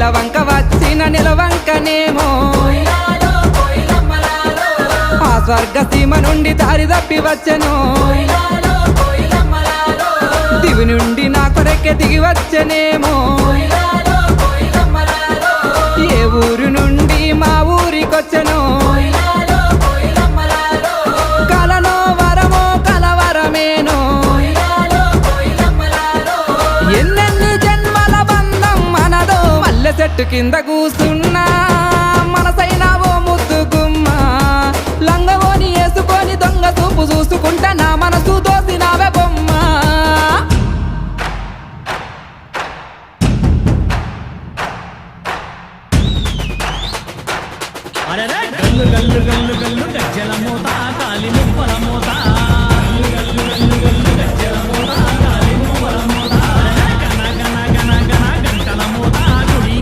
నెలవంక వచ్చిన నెలవంకనేమో ఆ స్వర్గ సీమ నుండి దారి తప్పి వచ్చెను దివి నుండి నా కొరకే దిగి వచ్చెనేమో ఏ ఊరు నుండి మా ఊరికొచ్చెను కలలో వరమో కలవరమేనో ఎన్నెన్ని జన్మల బంధం మనదో మల్లె చెట్టు కింద కూసున్నా మనసైనా ఓ ముద్దు గుమ్మ లంగవోని వేసుకొని దొంగ చూపు చూసుకుంటా నా మనసు దోసినావే బొమ్మ గల్లు గల్లు గల్లు గల్లు గజ్జల మోత కాలి ముప్పల మోత